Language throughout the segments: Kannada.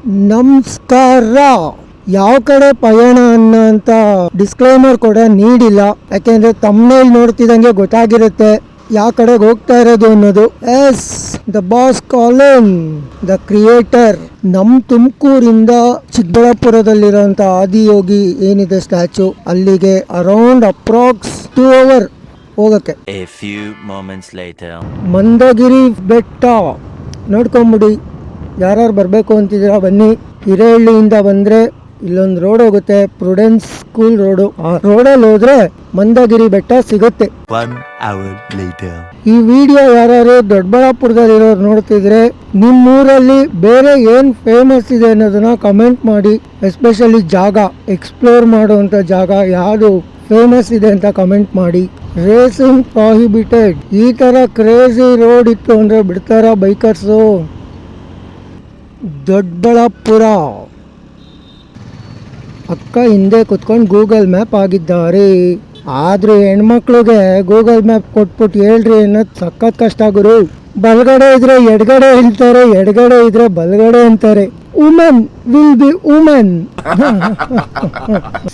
ನಮಸ್ಕಾರ. ಯಾವ ಕಡೆ ಪಯಣ ಅನ್ನೋಂಥ ಡಿಸ್ಕ್ಲೈಮರ್ ಕೂಡ ನೀಡಿಲ್ಲ, ಯಾಕೆಂದ್ರೆ ತಮ್ಮನೇಲಿ ನೋಡ್ತಿದಂಗೆ ಗೊತ್ತಾಗಿರುತ್ತೆ ಯಾವ ಕಡೆಗೆ ಹೋಗ್ತಾ ಇರೋದು ಅನ್ನೋದು. Yes, the boss calling, the creator. ನಮ್ ತುಮಕೂರಿಂದ ಚಿಕ್ಕಬಳ್ಳಾಪುರದಲ್ಲಿರೋಂಥ ಆದಿಯೋಗಿ ಏನಿದೆ ಸ್ಟ್ಯಾಚು, ಅಲ್ಲಿಗೆ ಅರೌಂಡ್ ಅಪ್ರಾಕ್ಸ್ 2 hours ಹೋಗಕ್ಕೆ. A few moments later. Mandagiri ಬೆಟ್ಟ ನೋಡ್ಕೊಂಬಿಡಿ. ಯಾರ್ಯಾರು ಬರಬೇಕು ಅಂತಿದ್ದೀರಾ ಬನ್ನಿ. ಹಿರೇಹಳ್ಳಿಯಿಂದ ಬಂದರೆ ಇಲ್ಲೊಂದು ರೋಡ್ ಹೋಗುತ್ತೆ, ಪ್ರುಡೆನ್ಸ್ ಸ್ಕೂಲ್ ರೋಡು. ಆ ರೋಡಲ್ಲಿ ಹೋದ್ರೆ ಮಂದಗಿರಿ ಬೆಟ್ಟ ಸಿಗುತ್ತೆ. 1 hour later. ಈ ವಿಡಿಯೋ ಯಾರು ದೊಡ್ಡಬಳ್ಳಾಪುರದಲ್ಲಿರೋರು ನೋಡ್ತಿದ್ರೆ ನಿಮ್ಮೂರಲ್ಲಿ ಬೇರೆ ಏನು ಫೇಮಸ್ ಇದೆ ಅನ್ನೋದನ್ನ ಕಮೆಂಟ್ ಮಾಡಿ. ಎಸ್ಪೆಷಲಿ ಜಾಗ ಎಕ್ಸ್ಪ್ಲೋರ್ ಮಾಡುವಂಥ ಜಾಗ ಯಾವುದು ಫೇಮಸ್ ಇದೆ ಅಂತ ಕಮೆಂಟ್ ಮಾಡಿ. Racing prohibited. ಈ ಥರ ಕ್ರೇಜಿ ರೋಡ್ ಇತ್ತು ಅಂದರೆ ಬಿಡ್ತಾರ ಬೈಕರ್ಸು? ದೊಡ್ಡಬಳ್ಳಾಪುರ. ಅಕ್ಕ ಹಿಂದೆ ಕುತ್ಕೊಂಡು ಗೂಗಲ್ ಮ್ಯಾಪ್ ಆಗಿದ್ದಾರೆ. ಆದ್ರೆ ಹೆಣ್ಮಕ್ಳಿಗೆ ಗೂಗಲ್ ಮ್ಯಾಪ್ ಕೊಟ್ಬಿಟ್ಟು ಹೇಳ್ರಿ ಅನ್ನೋದು ಸಖತ್ ಕಷ್ಟ ಗುರು. ಬಲಗಡೆ ಇದ್ರೆ ಎಡಗಡೆ ಹೇಳ್ತಾರೆ, ಎಡಗಡೆ ಇದ್ರೆ ಬಲಗಡೆ ಅಂತಾರೆ. Women will be women.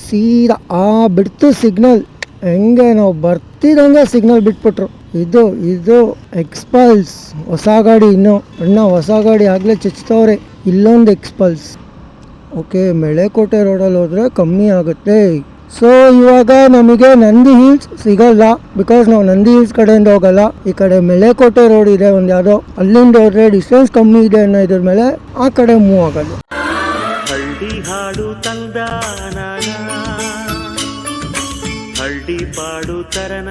ಸೀದಾ ಬಿಡ್ತು ಸಿಗ್ನಲ್. ಹೆಂಗೆ ನಾವು ಬರ್ತಿದಂಗೆ ಸಿಗ್ನಲ್ ಬಿಟ್ಬಿಟ್ರು. ಇದು ಎಕ್ಸ್ಪಲ್ಸ್ ಹೊಸ ಗಾಡಿ. ಅಣ್ಣ ಹೊಸ ಗಾಡಿ ಆಗ್ಲೇ ಚಚ್ತವ್ರೆ. ಇಲ್ಲೊಂದು ಎಕ್ಸ್ಪಲ್ಸ್. ಓಕೆ, ಮೆಳೆಕೋಟೆ ರೋಡಲ್ಲಿ ಹೋದ್ರೆ ಕಮ್ಮಿ ಆಗುತ್ತೆ. ಸೊ ಇವಾಗ ನಮಗೆ ನಂದಿ ಹಿಲ್ಸ್ ಸಿಗಲ್ಲ, ಬಿಕಾಸ್ ನಾವು ನಂದಿ ಹಿಲ್ಸ್ ಕಡೆಯಿಂದ ಹೋಗಲ್ಲ. ಈ ಕಡೆ ಮೆಳೆಕೋಟೆ ರೋಡ್ ಇದೆ ಒಂದು ಯಾವುದೋ, ಅಲ್ಲಿಂದ ಹೋದ್ರೆ ಡಿಸ್ಟೆನ್ಸ್ ಕಮ್ಮಿ ಇದೆ ಅನ್ನೋ ಇದ್ರ ಮೇಲೆ ಆ ಕಡೆ ಮೂವ್ ಆಗಲ್ಲ. ಹಳ್ಳಿ ಹಾಡು ತಂದ ಹಳ್ಳಿ ಪಾಡು ತರನ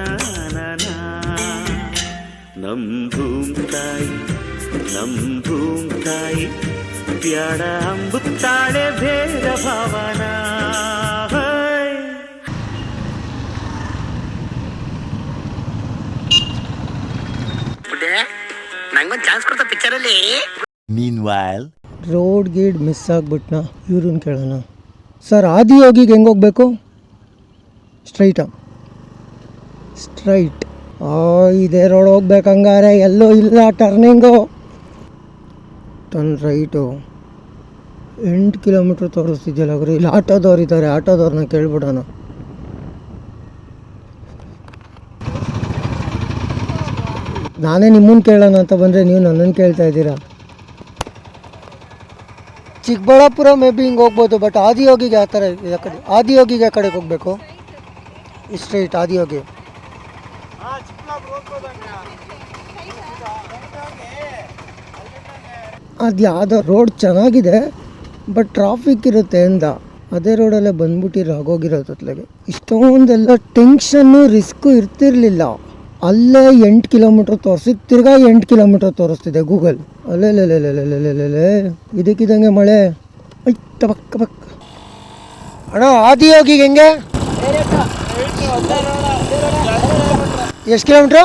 ನಮ್ ಭೂಮ್ ತಾಯಿ ಬ್ಯಾಡ ಅಂಬುತ್ತಾಳೆ ಭೇದ ಭಾವನಾ. ನಂಗೊಂದು ಚಾನ್ಸ್ ಕೊಡ್ತಾ ಪಿಕ್ಚರ್ ಅಲ್ಲಿ. Meanwhile. ರೋಡ್ ಗೀಡ್ ಮಿಸ್ ಆಗ್ಬಿಟ್ನಾ? ಇವ್ರನ್ನ ಕೇಳೋಣ. ಸರ್, ಆದಿಯೋಗಿಗೆ ಹೆಂಗೆ ಹೋಗ್ಬೇಕು? ಸ್ಟ್ರೈಟ್. ಇದೇ ರೋಡ್ ಹೋಗ್ಬೇಕಂಗಾರೆ. ಎಲ್ಲೋ ಇಲ್ಲ ಟರ್ನಿಂಗು. Turn right. 8 ಕಿಲೋಮೀಟ್ರ್ ತೋರಿಸ್ತಿದ್ಯಲ್ಲ ಗುರು. ಇಲ್ಲಿ ಆಟೋದವ್ರು ಇದ್ದಾರೆ, ಆಟೋದವ್ರನ್ನ ಕೇಳ್ಬಿಡೋಣ. ನಾನೇ ನಿಮ್ಮನ್ನು ಕೇಳೋಣ ಅಂತ ಬಂದರೆ ನೀವು ನನ್ನನ್ನು ಕೇಳ್ತಾ ಇದ್ದೀರಾ. ಚಿಕ್ಕಬಳ್ಳಾಪುರ ಮೇ ಬಿ ಹಿಂಗೆ ಹೋಗ್ಬೋದು, ಬಟ್ ಆದಿಯೋಗಿಗೆ ಆ ಥರ ಇದೆ. ಕಡೆ ಆದಿಯೋಗಿಗೆ ಆ ಕಡೆಗೆ ಹೋಗಬೇಕು. ಸ್ಟ್ರೈಟ್ ಆದಿಯೋಗಿ. ಅದು ಯಾವುದೋ ರೋಡ್ ಚೆನ್ನಾಗಿದೆ, ಬಟ್ ಟ್ರಾಫಿಕ್ ಇರುತ್ತೆ ಅಂದ. ಅದೇ ರೋಡಲ್ಲೇ ಬಂದ್ಬಿಟ್ಟಿರೋ ಆಗೋಗಿರೋದು ಅತ್ಲಾಗೆ. ಇಷ್ಟೊಂದೆಲ್ಲ ಟೆನ್ಷನ್ನು ರಿಸ್ಕು ಇರ್ತಿರ್ಲಿಲ್ಲ. ಅಲ್ಲೇ 8 ಕಿಲೋಮೀಟ್ರ್ ತೋರಿಸಿ ತಿರ್ಗಾ 8 ಕಿಲೋಮೀಟ್ರ್ ತೋರಿಸ್ತಿದೆ ಗೂಗಲ್. ಅಲ್ಲೇ ಇದಕ್ಕಿದಂಗೆ ಮಳೆ. ಬಕ್ಕ ಅಣ್ಣ, ಆದಿಯೋಗಿಗೆ ಹೆಂಗೆ? ಎಷ್ಟು kilometre?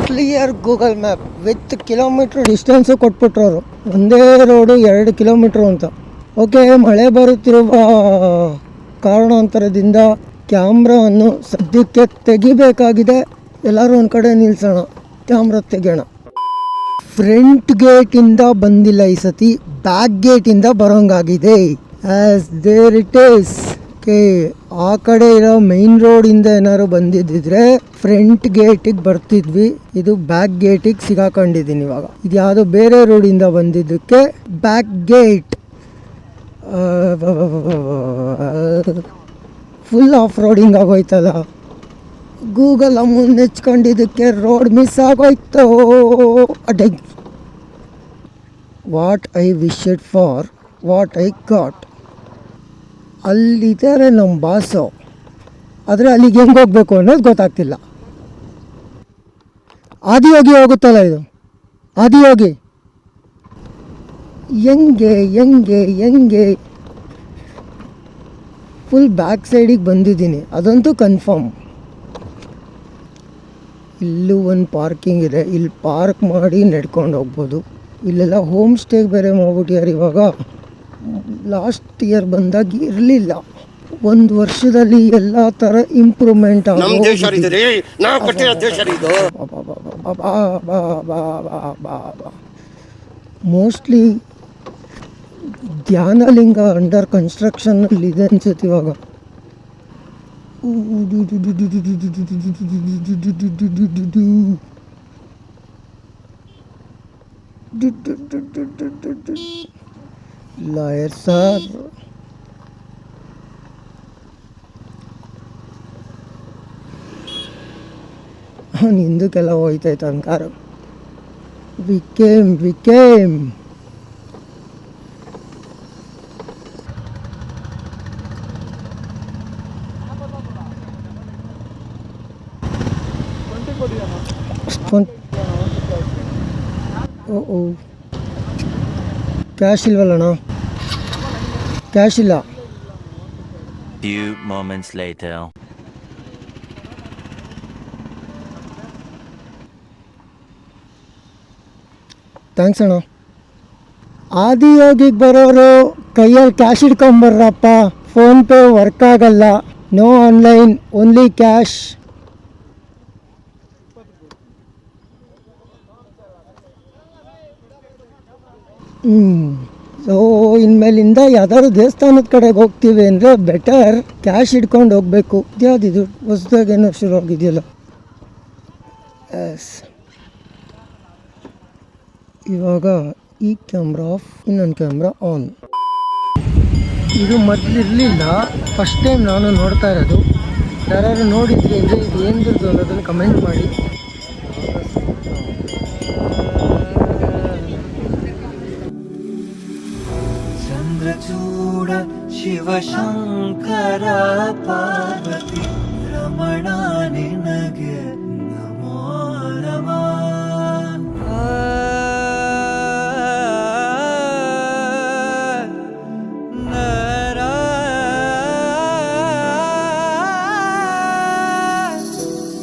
Clear Google map with kilometre distance ಕೊಟ್ಬಿಟ್ರವರು. ಒಂದೇ ರೋಡು 2 ಕಿಲೋಮೀಟ್ರು ಅಂತ. ಓಕೆ, ಮಳೆ ಬರುತ್ತಿರುವ ಕಾರಣಾಂತರದಿಂದ ಕ್ಯಾಮ್ರಾವನ್ನು ಸದ್ಯಕ್ಕೆ ತೆಗಿಬೇಕಾಗಿದೆ. ಎಲ್ಲರೂ ಒಂದು ಕಡೆ ನಿಲ್ಸೋಣ, ಕ್ಯಾಮ್ರಾ ತೆಗೆಯೋಣ. ಫ್ರಂಟ್ ಗೇಟಿಂದ ಬಂದಿಲ್ಲ ಈ ಸತಿ, ಬ್ಯಾಕ್ ಗೇಟಿಂದ ಬರೋಂಗಾಗಿದೆ. As there it is. Okay, ಆ ಕಡೆ ಇರೋ ಮೈನ್ ರೋಡಿಂದ ಏನಾದ್ರು ಬಂದಿದ್ದಿದ್ರೆ ಫ್ರಂಟ್ ಗೇಟಿಗೆ ಬರ್ತಿದ್ವಿ. ಇದು ಬ್ಯಾಕ್ ಗೇಟಿಗೆ ಸಿಗಾಕೊಂಡಿದ್ದೀನಿ ಇವಾಗ. ಇದು ಯಾವುದೋ ಬೇರೆ ರೋಡಿಂದ ಬಂದಿದ್ದಕ್ಕೆ back gate. Full off roading ಆಗೋಯ್ತಲ್ಲ. ಗೂಗಲ್ ಅಮ್ಮನ್ನು ನೆಚ್ಕೊಂಡಿದ್ದಕ್ಕೆ ರೋಡ್ ಮಿಸ್ ಆಗೋಯ್ತು. ಅಡ್ಡ. What I wished for what I got. ಅಲ್ಲಿದ್ದಾರೆ ನಮ್ಮ ಬಾಸು, ಆದರೆ ಅಲ್ಲಿಗೆ ಹೆಂಗೆ ಹೋಗ್ಬೇಕು ಅನ್ನೋದು ಗೊತ್ತಾಗ್ತಿಲ್ಲ. ಆದಿಯೋಗಿ ಹೋಗುತ್ತಲ್ಲ ಇದು, ಆದಿಯೋಗಿ ಹೆಂಗೆ ಫುಲ್ ಬ್ಯಾಕ್ ಸೈಡಿಗೆ ಬಂದಿದ್ದೀನಿ, ಅದಂತೂ ಕನ್ಫರ್ಮ್. ಇಲ್ಲೂ ಒಂದು ಪಾರ್ಕಿಂಗ್ ಇದೆ, ಇಲ್ಲಿ ಪಾರ್ಕ್ ಮಾಡಿ ನಡ್ಕೊಂಡು ಹೋಗ್ಬೋದು. ಇಲ್ಲೆಲ್ಲ ಹೋಮ್ ಸ್ಟೇಗೆ ಬೇರೆ ಮಾಡ್ಬಿಟ್ಟಿದ್ದಾರೆ ಇವಾಗ. ಲಾಸ್ಟ್ ಇಯರ್ ಬಂದಾಗ ಇರಲಿಲ್ಲ. ಒಂದು ವರ್ಷದಲ್ಲಿ ಎಲ್ಲ ಥರ ಇಂಪ್ರೂವ್ಮೆಂಟ್ ನಮ್ ದೇಶ ಇದು ರೀ, ನಾವು ಕಟ್ಟಿರೋ ದೇಶ ರೀ ಇದು. ಮೋಸ್ಟ್ಲಿ ಧ್ಯಾನಲಿಂಗ ಅಂಡರ್ ಕನ್ಸ್ಟ್ರಕ್ಷನಲ್ಲಿ ಇದೆ ಅನ್ಸುತ್ತೆ ಇವಾಗ. ಲಾಯರ್ ಸರ್, ಅವ್ನು ಹಿಂದಕ್ಕೆಲ್ಲ ಹೋಯ್ತಾಯ್ತು ಅವ್ನ ಕಾರು. ವಿಕೇಮ್ ಓ ಕ್ಯಾಶ್ ಇಲ್ವಲ್ಲಣ್ಣ? ಕ್ಯಾಶ್ ಇಲ್ಲ. Few moments later. ಥ್ಯಾಂಕ್ಸ್ ಅಣ್ಣ. ಆದಿಯೋಗಿಗೆ ಬರೋರು ಕೈಯಲ್ಲಿ ಕ್ಯಾಶ್ ಇಟ್ಕೊಂಬರ್ರಪ್ಪ, ಫೋನ್ಪೇ ವರ್ಕ್ ಆಗಲ್ಲ. No online, only cash. So ಇನ್ಮೇಲಿಂದ ಯಾವ್ದಾದ್ರು ದೇವಸ್ಥಾನದ ಕಡೆಗೆ ಹೋಗ್ತೀವಿ ಅಂದರೆ ಬೆಟರ್ ಕ್ಯಾಶ್ ಇಟ್ಕೊಂಡು ಹೋಗಬೇಕು. ಯಾವ್ದಿದು ಹೊಸ್ದಾಗೇನೋ ಶುರು ಆಗಿದೆಯಲ್ಲ. ಎಸ್, ಇವಾಗ ಈ ಕ್ಯಾಮ್ರಾ ಆಫ್, ಇನ್ನೊಂದು ಕ್ಯಾಮ್ರಾ ಆನ್. ಇದು ಮೊದಲಿರಲಿಲ್ಲ, ಫಸ್ಟ್ ಟೈಮ್ ನಾನು ನೋಡ್ತಾ ಇರೋದು. ಯಾರು ನೋಡಿದ್ರಿ ಅಂದರೆ ಇದು ಏನಿದ್ರು ಅನ್ನೋದನ್ನು ಕಮೆಂಟ್ ಮಾಡಿ. ಚಂದ್ರಚೂಡ ಶಿವಶಂಕರ ಪಾರ್ವತಿ ರಮಣ ನಿನಗೆ ನಮೋ ನಮಃ.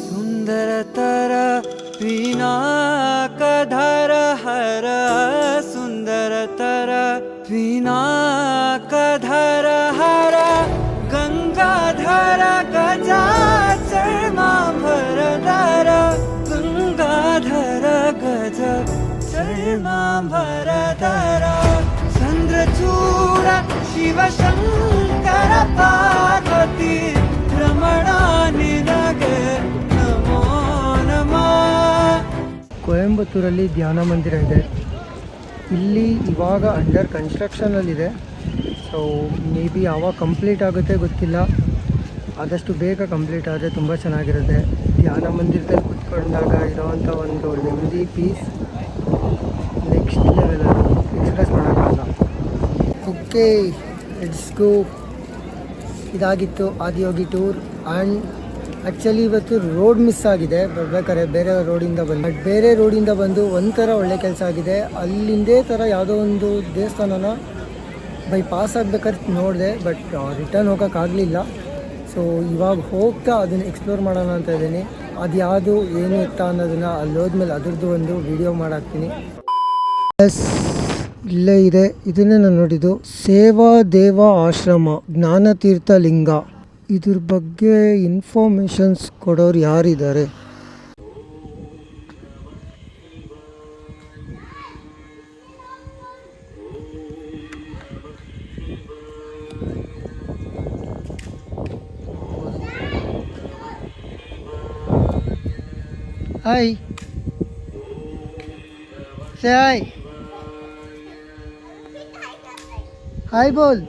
ಸುಂದರತರ ಪಿನಾಕಧರ ಹರ ಸುಂದರತರ ಪಿನಾಕಧರ ಹರ ಗಂಗಾಧರ ಗಜಾಚರ್ಮಾಂಬರಧರ ಗಂಗಾಧರ ಗಜ ಚರ್ಮಾಂಬರಧರ ಚಂದ್ರಚೂಡ ಶಿವಶಂಕರ ಪಾರ್ವತಿ ರಮಣ ನಿನಗೆ ನಮೋ ನಮಃ. ಕೊಯಂಬತ್ತೂರಲ್ಲಿ ಧ್ಯಾನ ಮಂದಿರ ಇದೆ. ಇಲ್ಲಿ ಇವಾಗ ಅಂಡರ್ ಕನ್ಸ್ಟ್ರಕ್ಷನಲ್ಲಿದೆ. ಸೊ ಮೇ ಬಿ ಯಾವಾಗ ಕಂಪ್ಲೀಟ್ ಆಗುತ್ತೆ ಗೊತ್ತಿಲ್ಲ. ಆದಷ್ಟು ಬೇಗ ಕಂಪ್ಲೀಟ್ ಆದರೆ ತುಂಬ ಚೆನ್ನಾಗಿರುತ್ತೆ. ಧ್ಯಾನ ಮಂದಿರದಲ್ಲಿ ಕೂತ್ಕೊಂಡಾಗ ಇರೋವಂಥ ಒಂದು ನೆಮ್ಮದಿ, ಪೀಸ್ ನೆಕ್ಸ್ಟ್ ಲೆವೆಲ್, ಎಕ್ಸ್ಪ್ರೆಸ್ ಮಾಡೋಕ್ಕಲ್ಲ. Okay, let's go. ಇದಾಗಿತ್ತು ಆದಿಯೋಗಿ ಟೂರ್. ಆ್ಯಂಡ್ ಆ್ಯಕ್ಚುಲಿ ಇವತ್ತು ರೋಡ್ ಮಿಸ್ ಆಗಿದೆ. ಬರ್ಬೇಕಾದ್ರೆ ಬೇರೆ ರೋಡಿಂದ ಬಂದು ಒಂಥರ ಒಳ್ಳೆ ಕೆಲಸ ಆಗಿದೆ. ಅಲ್ಲಿಂದೇ ಥರ ಯಾವುದೋ ಒಂದು ದೇವಸ್ಥಾನನ ಬೈ ಪಾಸ್ ಆಗ್ಬೇಕಾದ್ರೆ ನೋಡಿದೆ, ಬಟ್ ರಿಟರ್ನ್ ಹೋಗೋಕ್ಕಾಗಲಿಲ್ಲ. ಸೊ ಇವಾಗ ಹೋಗ್ತಾ ಅದನ್ನು ಎಕ್ಸ್ಪ್ಲೋರ್ ಮಾಡೋಣ ಅಂತ ಇದ್ದೀನಿ. ಅದು ಯಾವುದು ಏನು ಎತ್ತ ಅನ್ನೋದನ್ನು ಅಲ್ಲಿ ಹೋದ್ಮೇಲೆ ಅದ್ರದ್ದು ಒಂದು ವಿಡಿಯೋ ಮಾಡಾಕ್ತೀನಿ. ಎಸ್, ಇಲ್ಲೇ ಇದೆ. ಇದನ್ನೇ ನಾನು ನೋಡಿದ್ದು ಸೇವಾ ದೇವ ಆಶ್ರಮ ಜ್ಞಾನತೀರ್ಥ ಲಿಂಗ. ಇದ್ರ ಬಗ್ಗೆ ಇನ್ಫಾರ್ಮೇಷನ್ಸ್ ಕೊಡೋರು ಯಾರಿದ್ದಾರೆ? ಹಾಯ್, से हाय, हाय बोल.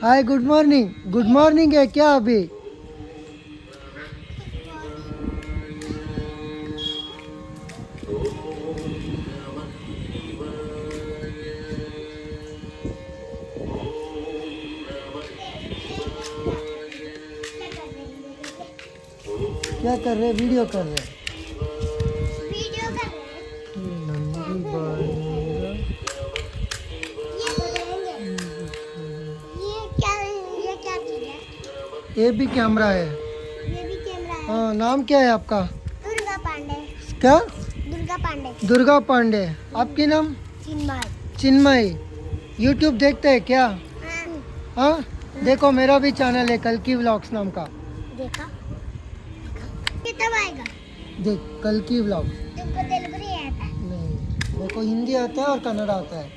हाय, गुड मॉर्निंग. गुड मॉर्निंग है क्या अभी? क्या कर रहे? वीडियो कर रहे. ये भी कैमरा है. ये भी कैमरा है. हाँ, नाम क्या है आपका? दुर्गा पांडे. क्या? दुर्गा पांडे. दुर्गा पांडे. आपकी नाम? चिन्मय. चिन्मय. यूट्यूब देखते हैं क्या? हाँ. हाँ देखो मेरा भी चैनल है कल की व्लॉग्स नाम का। देखा कितना आएगा? देख कल की व्लॉग। तुमको तेलुगु नहीं आता? नहीं मेरे को हिंदी आता है और कन्नड़ा आता है।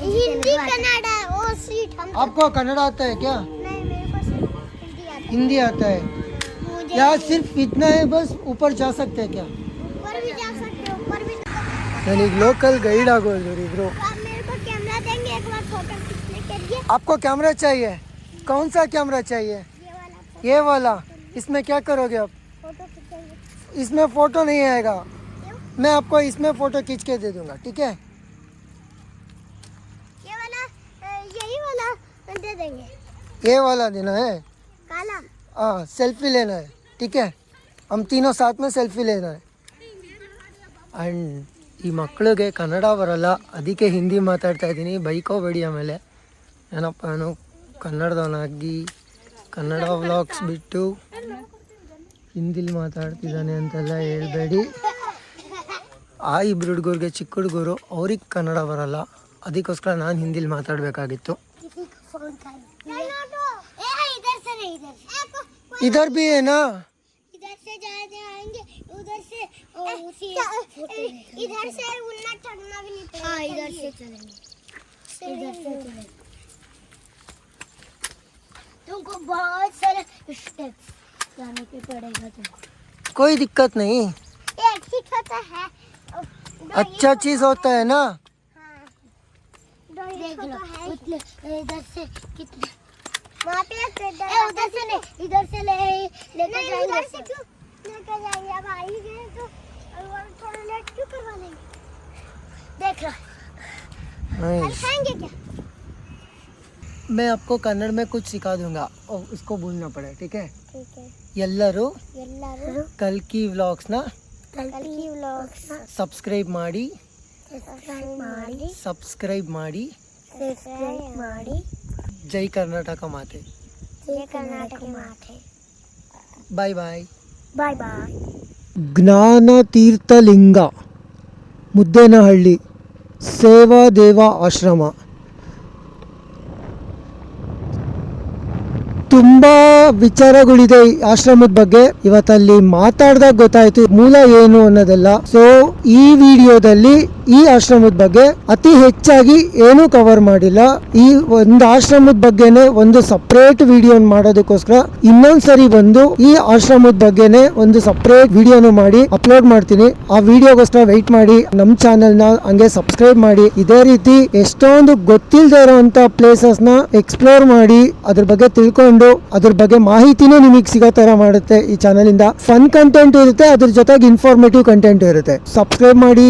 हिंदी कन्नड़ा ओ सीट हम आपको कन्नड़ा आता है क्या? नहीं, मेरे को सिर्फ हिंदी आता है। हिंदी आता है। मुझे क्या सिर्फ इतना है बस? ऊपर जा सकते हैं क्या? ऊपर भी जा सकते हो, ऊपर भी ನನಗೆ ಲೋಕಲ್ ಗೈಡ್ ಆಗೋದು ಇಬ್ರು। आप मेरे को कैमरा देंगे एक बार फोटो खींचने के लिए? आपको कैमरा चाहिए? कौन सा कैमरा चाहिए? ये वाला ये वाला। इसमें क्या करोगे आप? फोटो खींचेंगे। इसमें फोटो नहीं आएगा। क्यों? मैं आपको इसमें फोटो खींच के दे दूंगा, ठीक है? ये वाला यही वाला दे देंगे। ये वाला देना है। काला हाँ सेल्फी लेना है, ठीक है? हम तीनों साथ में सेल्फी लेना है। ಆ್ಯಂಡ್ ಈ ಮಕ್ಕಳಿಗೆ ಕನ್ನಡ ಬರಲ್ಲ, ಅದಕ್ಕೆ ಹಿಂದಿ ಮಾತಾಡ್ತಾ ಇದ್ದೀನಿ, ಬೈಕೋಬೇಡಿ ಆಮೇಲೆ. ಏನಪ್ಪ ನಾನು ಕನ್ನಡದವನಾಗಿ ಕನ್ನಡ ವ್ಲಾಗ್ಸ್ ಬಿಟ್ಟು ಹಿಂದಿಲಿ ಮಾತಾಡ್ತಿದ್ದಾನೆ ಅಂತೆಲ್ಲ ಹೇಳ್ಬೇಡಿ. ಆ ಇಬ್ಬರು ಹುಡುಗರಿಗೆ ಚಿಕ್ಕ ಹುಡುಗರು ಅವ್ರಿಗೆ ಕನ್ನಡ ಬರಲ್ಲ, ಅದಕ್ಕೋಸ್ಕರ ನಾನು ಹಿಂದಿಲಿ ಮಾತಾಡಬೇಕಾಗಿತ್ತು. किसी को फोन कर इधर से नहीं, इधर से इधर भी है ना? इधर से जाएंगे, उधर से उसी इधर से उन्ना ठगना भी नहीं पड़ेगा। हाँ इधर से चलेंगे, इधर से चलेंगे। तुमको बहुत सारे स्टेप्स जाने के पड़ेगा तुमको। कोई दिक्कत नहीं, एक ठीक होता है, अच्छा चीज़ होता है ना। देख लो इधर से कितने वहाँ पे उधर से नहीं, इधर से लेकर जाएंगे। इधर से क्यों लेकर जाएंगे? अब आ ही गए तो थोड़ा लेट क्यों करवा लेंगे? देख लो नाइस। खाएंगे क्या? मैं आपको कन्नड़ में कुछ सिखा दूंगा और उसको बोलना पड़े, ठीक है? ठीक है। ಎಲ್ಲರೂ ಎಲ್ಲರೂ ಕಲ್ಕಿ ವ್ಲಾಗ್ಸ್ನ ಕಲ್ಕಿ ವ್ಲಾಗ್ಸ್ ಸಬ್ಸ್ಕ್ರೈಬ್ ಮಾಡಿ ಸಬ್ಸ್ಕ್ರೈಬ್ ಮಾಡಿ ಜೈ ಕರ್ನಾಟಕ ಮಾತೆ. ಜೈ ಕರ್ನಾಟಕ ಮಾತೆ. ಬಾಯ್ ಬಾಯ್. ಬಾಯ್ ಬಾಯ್. ಜ್ಞಾನ ತೀರ್ಥಲಿಂಗ ಮುದ್ದೇನಹಳ್ಳಿ ಸೇವಾದೇವ ಆಶ್ರಮ. ತುಂಬ ವಿಚಾರಗಳಿದೆ ಈ ಆಶ್ರಮದ ಬಗ್ಗೆ. ಇವತ್ತಲ್ಲಿ ಮಾತಾಡ್ದಾಗ ಗೊತ್ತಾಯ್ತು ಮೂಲ ಏನು ಅನ್ನೋದೆಲ್ಲ. ಸೊ ಈ ವಿಡಿಯೋದಲ್ಲಿ ಈ ಆಶ್ರಮದ ಬಗ್ಗೆ ಅತಿ ಹೆಚ್ಚಾಗಿ ಏನೂ ಕವರ್ ಮಾಡಿಲ್ಲ. ಈ ಒಂದು ಆಶ್ರಮದ ಬಗ್ಗೆನೆ ಒಂದು ಸಪ್ರೇಟ್ ವಿಡಿಯೋ ಮಾಡೋದಕ್ಕೋಸ್ಕರ ಇನ್ನೊಂದ್ಸರಿ ಬಂದು ಈ ಆಶ್ರಮದ ಬಗ್ಗೆನೆ ಒಂದು ಸಪ್ರೇಟ್ ವಿಡಿಯೋನು ಮಾಡಿ ಅಪ್ಲೋಡ್ ಮಾಡ್ತೀನಿ. ಆ ವಿಡಿಯೋಗೋಸ್ಕರ ವೆಯ್ಟ್ ಮಾಡಿ. ನಮ್ಮ ಚಾನೆಲ್ ನ ಹಂಗೆ ಸಬ್ಸ್ಕ್ರೈಬ್ ಮಾಡಿ. ಇದೇ ರೀತಿ ಎಷ್ಟೊಂದು ಗೊತ್ತಿಲ್ಲದೆ ಇರೋಂತ ಪ್ಲೇಸಸ್ ನ ಎಕ್ಸ್ಪ್ಲೋರ್ ಮಾಡಿ ಅದ್ರ ಬಗ್ಗೆ ತಿಳ್ಕೊಂಡು ಅದ್ರ ಬಗ್ಗೆ ಮಾಹಿತಿನೂ ನಿಮಗೆ ಸಿಗೋ ತರ ಮಾಡುತ್ತೆ. ಈ ಚಾನಲ್ ಇಂದ ಫನ್ ಕಂಟೆಂಟ್ ಇರುತ್ತೆ, ಅದ್ರ ಜೊತೆಗೆ ಇನ್ಫಾರ್ಮೇಟಿವ್ ಕಂಟೆಂಟ್ ಇರುತ್ತೆ. ಸಬ್ಸ್ಕ್ರೈಬ್ ಮಾಡಿ.